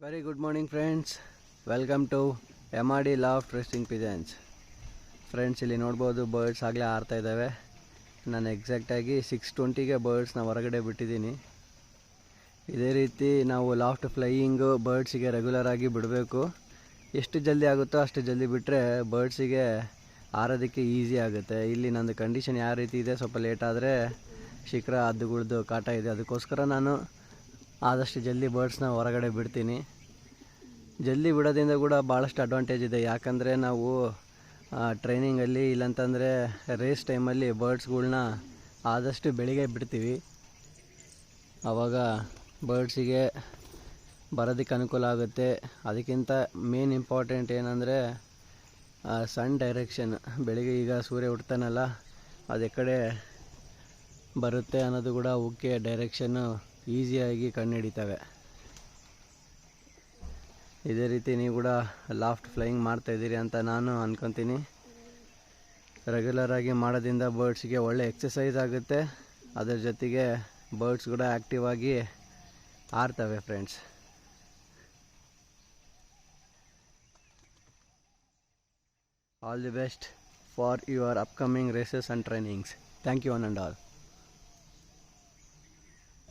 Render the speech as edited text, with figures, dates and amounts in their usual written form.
Very good morning friends, welcome to MRD loft resting pigeons. Friends, ಇಲ್ಲಿ ನೋಡ್ಬೋದು birds ಆಗಲೇ ಆರ್ತಾ ಇದ್ದಾವೆ. ನಾನು ಎಕ್ಸಾಕ್ಟಾಗಿ 6:20ಗೆ ಬರ್ಡ್ಸ್ನ ಹೊರಗಡೆ ಬಿಟ್ಟಿದ್ದೀನಿ. ಇದೇ ರೀತಿ ನಾವು ಲಾಫ್ಟ್ ಫ್ಲೈಯಿಂಗು ಬರ್ಡ್ಸಿಗೆ ರೆಗ್ಯುಲರಾಗಿ ಬಿಡಬೇಕು. ಎಷ್ಟು ಜಲ್ದಿ ಆಗುತ್ತೋ ಅಷ್ಟು ಜಲ್ದಿ ಬಿಟ್ಟರೆ ಬರ್ಡ್ಸಿಗೆ ಆರೋದಕ್ಕೆ ಈಸಿ ಆಗುತ್ತೆ. ಇಲ್ಲಿ ನಂದು ಕಂಡೀಷನ್ ಯಾವ ರೀತಿ ಇದೆ, ಸ್ವಲ್ಪ ಲೇಟ್ ಆದರೆ ಶೀಘ್ರ ಹದ್ದುಗಳ್ದು ಕಾಟ ಇದೆ. ಅದಕ್ಕೋಸ್ಕರ ನಾನು ಆದಷ್ಟು ಜಲ್ದಿ ಬರ್ಡ್ಸ್ನ ಹೊರಗಡೆ ಬಿಡ್ತೀನಿ. ಜಲ್ದಿ ಬಿಡೋದ್ರಿಂದ ಕೂಡ ಭಾಳಷ್ಟು ಅಡ್ವಾಂಟೇಜ್ ಇದೆ. ಯಾಕಂದರೆ ನಾವು ಟ್ರೈನಿಂಗಲ್ಲಿ ಇಲ್ಲಂತಂದರೆ ರೇಸ್ ಟೈಮಲ್ಲಿ ಬರ್ಡ್ಸ್ಗಳ್ನ ಆದಷ್ಟು ಬೆಳಿಗ್ಗೆ ಬಿಡ್ತೀವಿ. ಆವಾಗ ಬರ್ಡ್ಸಿಗೆ ಬರೋದಕ್ಕೆ ಅನುಕೂಲ ಆಗುತ್ತೆ. ಅದಕ್ಕಿಂತ ಮೇನ್ ಇಂಪಾರ್ಟೆಂಟ್ ಏನಂದರೆ ಸನ್ ಡೈರೆಕ್ಷನ್. ಬೆಳಿಗ್ಗೆ ಈಗ ಸೂರ್ಯ ಹುಟ್ತಾನಲ್ಲ, ಅದು ಕಡೆ ಬರುತ್ತೆ ಅನ್ನೋದು ಕೂಡ ಅವಕ್ಕೆ ಡೈರೆಕ್ಷನ್ನು ಈಸಿಯಾಗಿ ಕಂಡುಹಿಡಿತವೆ. ಇದೇ ರೀತಿ ನೀವು ಕೂಡ ಲಾಫ್ಟ್ ಫ್ಲೈಯಿಂಗ್ ಮಾಡ್ತಾಯಿದ್ದೀರಿ ಅಂತ ನಾನು ಅಂದ್ಕೊತೀನಿ. ರೆಗ್ಯುಲರಾಗಿ ಮಾಡೋದ್ರಿಂದ ಬರ್ಡ್ಸಿಗೆ ಒಳ್ಳೆ ಎಕ್ಸಸೈಸ್ ಆಗುತ್ತೆ. ಅದರ ಜೊತೆಗೆ ಬರ್ಡ್ಸ್ ಕೂಡ ಆ್ಯಕ್ಟಿವ್ ಆಗಿ ಆಡ್ತವೆ. Friends, all the best for your upcoming races and trainings. Thank you one and all.